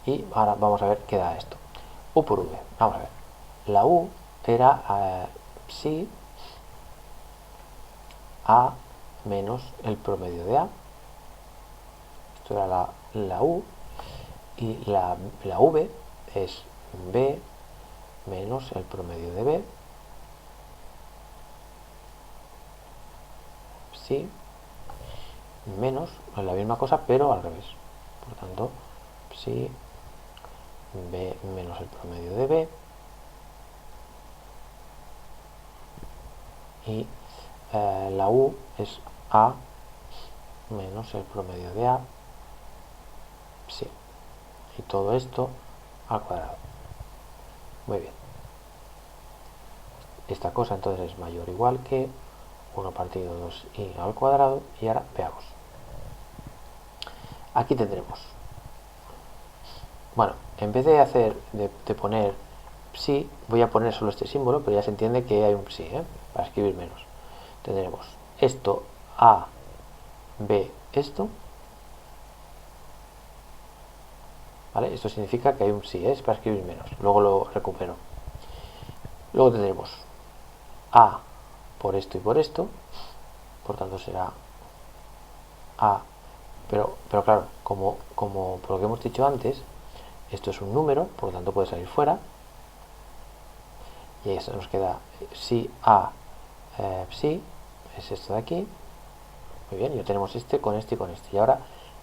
Y ahora vamos a ver qué da esto. U por V. Vamos a ver. La U era psi A menos el promedio de A. Esto era la U. Y la V es B menos el promedio de B. Psi menos, es la misma cosa, pero al revés. Por tanto, psi B menos el promedio de B. Y la U es A menos el promedio de A, psi. Y todo esto al cuadrado. Muy bien. Esta cosa entonces es mayor o igual que 1 partido 2i al cuadrado. Y ahora veamos. Aquí tendremos, bueno, en vez de poner psi, voy a poner solo este símbolo, pero ya se entiende que hay un psi, para escribir menos. Tendremos esto A, B, esto, ¿vale? Esto significa que hay un psi, es para escribir menos. Luego lo recupero. Luego tendremos A por esto y por esto, por tanto será A, pero claro, como por lo que hemos dicho antes, esto es un número, por lo tanto puede salir fuera, y eso nos queda psi A, psi, es esto de aquí. Muy bien, ya tenemos este con este y con este, y ahora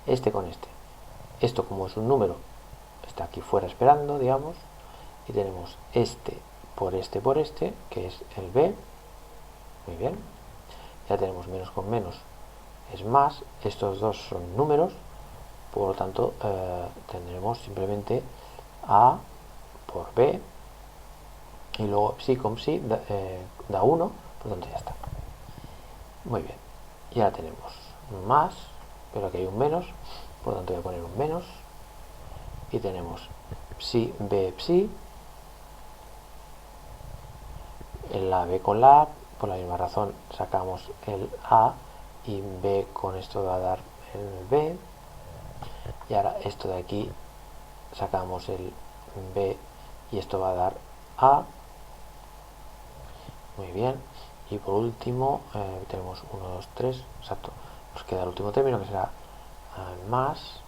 este con este. Esto, como es un número, está aquí fuera esperando, digamos, y tenemos este, que es el B. Muy bien, ya tenemos menos con menos es más, estos dos son números, por lo tanto tendremos simplemente A por B, y luego psi con psi da 1, por lo tanto ya está. Muy bien, y ahora tenemos más, pero aquí hay un menos, por lo tanto voy a poner un menos, y tenemos psi B psi, en la B con la A, por la misma razón sacamos el A, y B con esto va a dar el B, y ahora esto de aquí sacamos el B y esto va a dar A. Muy bien, y por último tenemos 1, 2, 3, exacto, nos queda el último término que será más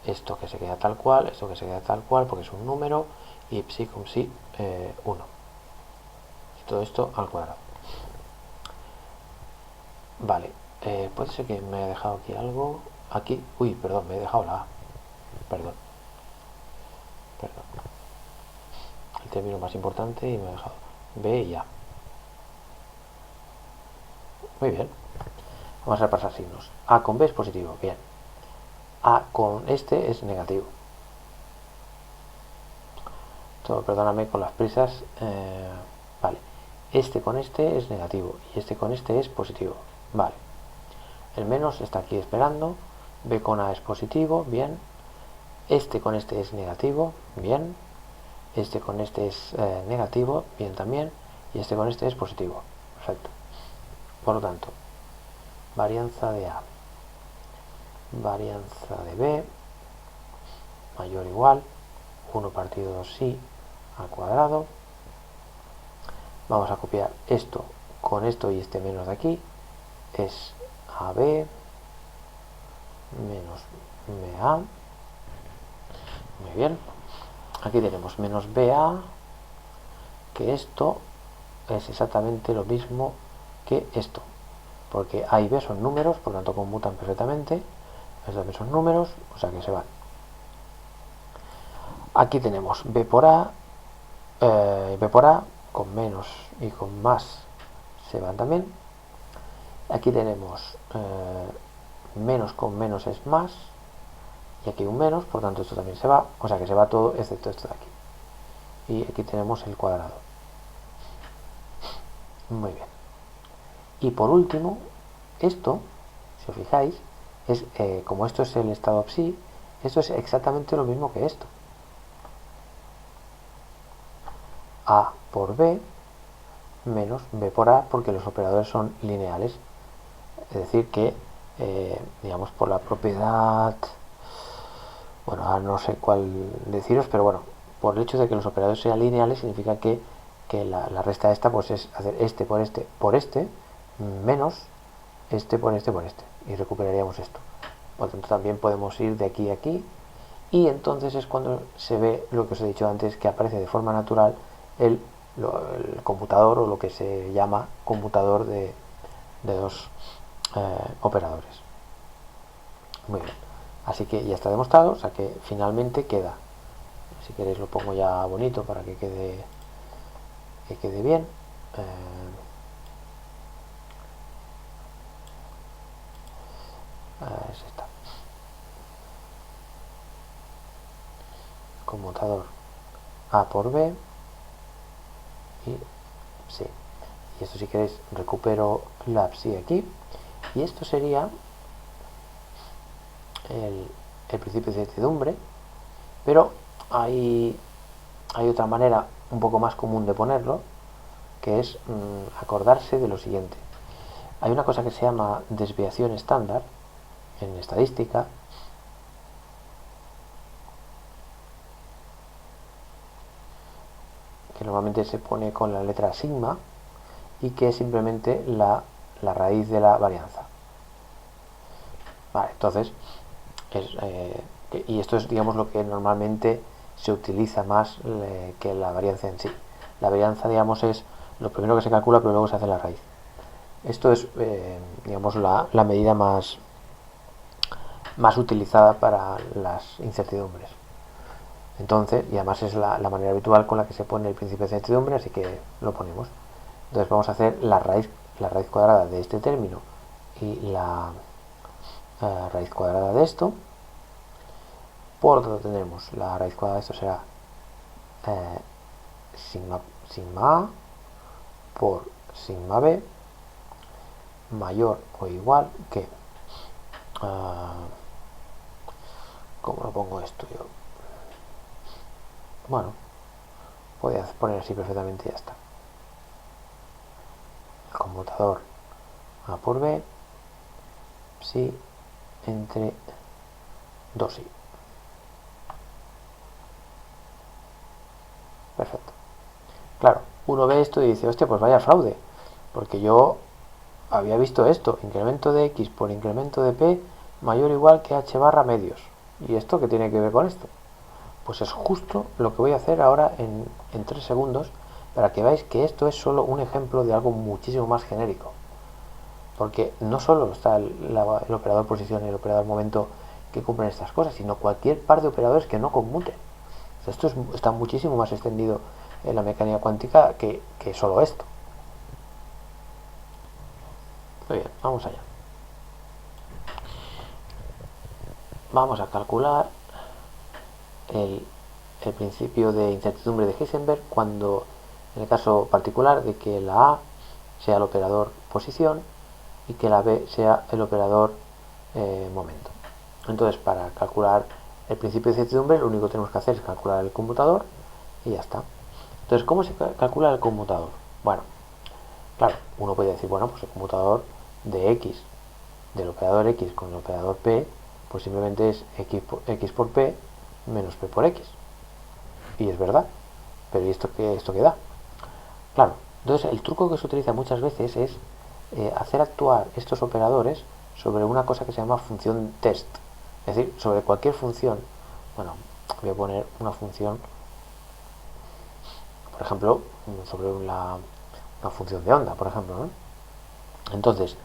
esto que se queda tal cual, esto que se queda tal cual porque es un número, y psi con psi 1, y todo esto al cuadrado. Vale, puede ser que me haya dejado aquí algo, aquí, uy, perdón, me he dejado la A, perdón, el término más importante, y me he dejado B y A. Muy bien, vamos a repasar signos. A con B es positivo, bien. A con este es negativo. esto, perdóname con las prisas. Vale, este con este es negativo y este con este es positivo. Vale, el menos está aquí esperando. B con A es positivo, bien. Este con este es negativo, bien. Este con este es negativo, bien también. Y este con este es positivo, perfecto. Por lo tanto, varianza de A, varianza de B, mayor o igual 1 partido 2i al cuadrado. Vamos a copiar esto con esto y este menos de aquí. Es AB menos BA. Muy bien. Aquí tenemos menos BA, que esto es exactamente lo mismo que esto, porque A y B son números, por lo tanto conmutan perfectamente. Estos también son números, o sea que se van. Aquí tenemos B por A, con menos y con más se van también. Aquí tenemos menos con menos es más, y aquí un menos, por tanto esto también se va, o sea que se va todo excepto esto de aquí. Y aquí tenemos el cuadrado. Muy bien. Y por último, esto, si os fijáis, es como esto es el estado psi, esto es exactamente lo mismo que esto. A por B menos B por A, porque los operadores son lineales. Es decir que, digamos, por la propiedad, bueno, ahora no sé cuál deciros, pero bueno, por el hecho de que los operadores sean lineales significa que la resta esta pues es hacer este por este menos este por este por este, y recuperaríamos esto. Por lo tanto también podemos ir de aquí a aquí, y entonces es cuando se ve lo que os he dicho antes, que aparece de forma natural el conmutador, o lo que se llama conmutador de dos operadores. Muy bien, así que ya está demostrado, o sea que finalmente queda, si queréis lo pongo ya bonito para que quede bien. Es esta. Conmutador A por B y psi. Y esto, si queréis, recupero la psi aquí, y esto sería el principio de incertidumbre, pero hay otra manera un poco más común de ponerlo, que es acordarse de lo siguiente. Hay una cosa que se llama desviación estándar en estadística, que normalmente se pone con la letra sigma, y que es simplemente la raíz de la varianza. Vale, entonces, y esto es, digamos, lo que normalmente se utiliza más que la varianza en sí. La varianza, digamos, es lo primero que se calcula, pero luego se hace la raíz. Esto es, digamos, la medida más utilizada para las incertidumbres. Entonces, y además es la manera habitual con la que se pone el principio de incertidumbre, así que lo ponemos. Entonces vamos a hacer la raíz cuadrada de este término y la raíz cuadrada de esto. Por lo tanto tendremos la raíz cuadrada de esto será sigma A por sigma B mayor o igual que, ¿cómo lo pongo esto yo? Bueno, podría poner así perfectamente y ya está. El conmutador A por B, psi entre 2i. Perfecto. Claro, uno ve esto y dice, hostia, pues vaya fraude, porque yo había visto esto, incremento de x por incremento de p mayor o igual que h barra medios. ¿Y esto qué tiene que ver con esto? Pues es justo lo que voy a hacer ahora en 3 segundos, para que veáis que esto es solo un ejemplo de algo muchísimo más genérico. Porque no solo está el operador posición y el operador momento que cumplen estas cosas, sino cualquier par de operadores que no conmuten. O sea, esto está muchísimo más extendido en la mecánica cuántica que solo esto. Muy bien, vamos allá. Vamos a calcular el el principio de incertidumbre de Heisenberg cuando, en el caso particular de que la A sea el operador posición y que la B sea el operador momento. Entonces, para calcular el principio de incertidumbre, lo único que tenemos que hacer es calcular el conmutador y ya está. Entonces, ¿cómo se calcula el conmutador? Bueno, claro, uno puede decir, bueno, pues el conmutador de X, del operador X con el operador P, pues simplemente es X por P menos P por X. Y es verdad, pero ¿y esto qué da? Claro, entonces el truco que se utiliza muchas veces es hacer actuar estos operadores sobre una cosa que se llama función test. Es decir, sobre cualquier función. Bueno, voy a poner una función, por ejemplo, sobre una función de onda, por ejemplo, ¿no? Entonces,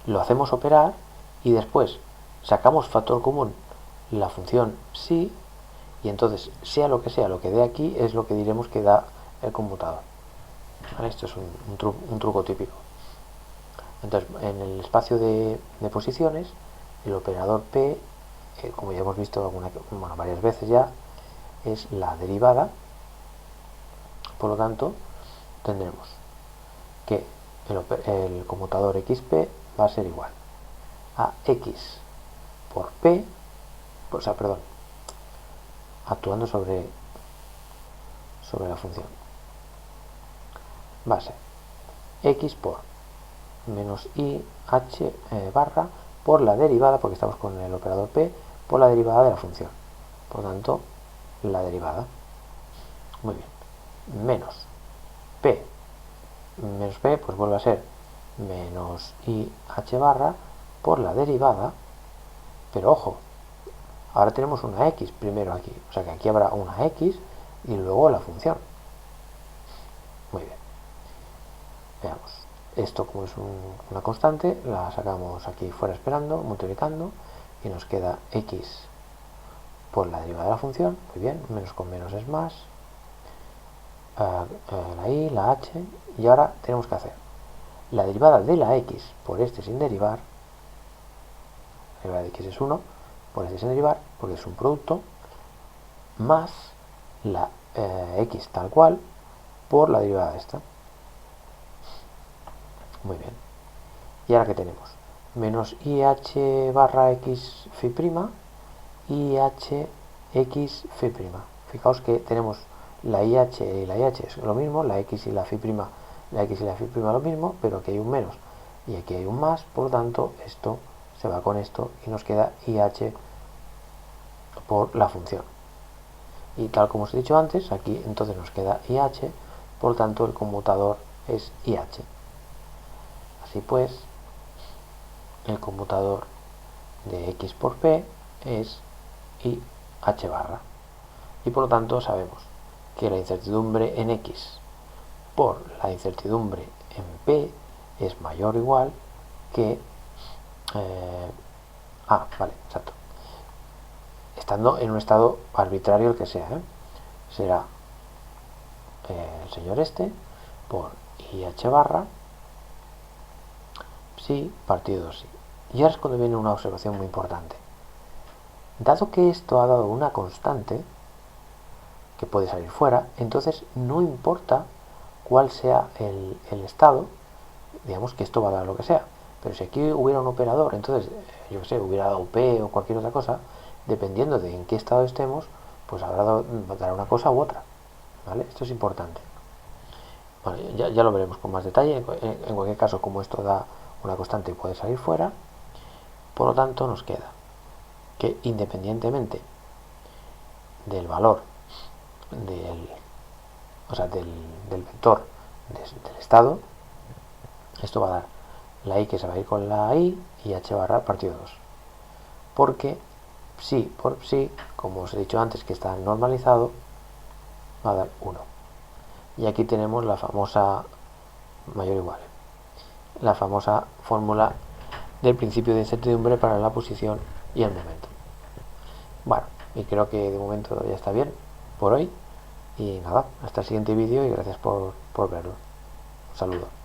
lo hacemos operar y después sacamos factor común la función sí, y entonces, sea lo que dé aquí, es lo que diremos que da el conmutador. ¿Vale? Esto es un truco típico. Entonces, en el espacio de posiciones, el operador P, como ya hemos visto varias veces ya, es la derivada. Por lo tanto, tendremos que el conmutador XP va a ser igual a X por P, o sea, perdón, actuando sobre la función. Va a ser X por menos I H barra por la derivada, porque estamos con el operador P, por la derivada de la función. Por lo tanto, la derivada. Muy bien. Menos P. Menos P, pues vuelve a ser menos I H barra por la derivada. Pero ojo, ahora tenemos una X primero aquí. O sea que aquí habrá una X y luego la función. Muy bien. Veamos. Esto, como es una constante, la sacamos aquí fuera esperando, multiplicando, y nos queda X por la derivada de la función. Muy bien, menos con menos es más. La I, la H, y ahora tenemos que hacer la derivada de la X por este sin derivar. La derivada de X es 1, por este sin derivar, porque es un producto, más la X tal cual por la derivada de esta. Muy bien. ¿Y ahora qué tenemos? Menos IH barra X phi prima, IH X phi prima. Fijaos que tenemos la IH y la IH es lo mismo, la X y la phi prima, lo mismo, pero aquí hay un menos y aquí hay un más, por lo tanto esto se va con esto y nos queda IH por la función. Y tal como os he dicho antes, aquí entonces nos queda IH, por lo tanto el conmutador es IH. Así pues, el conmutador de X por P es IH barra. Y por lo tanto sabemos que la incertidumbre en X por la incertidumbre en P es mayor o igual que vale, exacto, estando en un estado arbitrario el que sea, será el señor este por IH barra psi partido 2 psi. Y ahora es cuando viene una observación muy importante. Dado que esto ha dado una constante que puede salir fuera, entonces no importa cuál sea el estado, digamos que esto va a dar lo que sea. Pero si aquí hubiera un operador, entonces, yo que sé, hubiera dado P o cualquier otra cosa, dependiendo de en qué estado estemos, pues dará una cosa u otra. ¿Vale? Esto es importante. Bueno, ya lo veremos con más detalle. En cualquier caso, como esto da una constante y puede salir fuera, por lo tanto nos queda que independientemente del valor del vector del estado, esto va a dar la I que se va a ir con la I y H barra partido 2. Porque psi por psi, como os he dicho antes que está normalizado, va a dar 1. Y aquí tenemos la famosa mayor o igual. La famosa fórmula del principio de incertidumbre para la posición y el momento. Bueno, y creo que de momento ya está bien por hoy. Y nada, hasta el siguiente vídeo y gracias por verlo. Un saludo.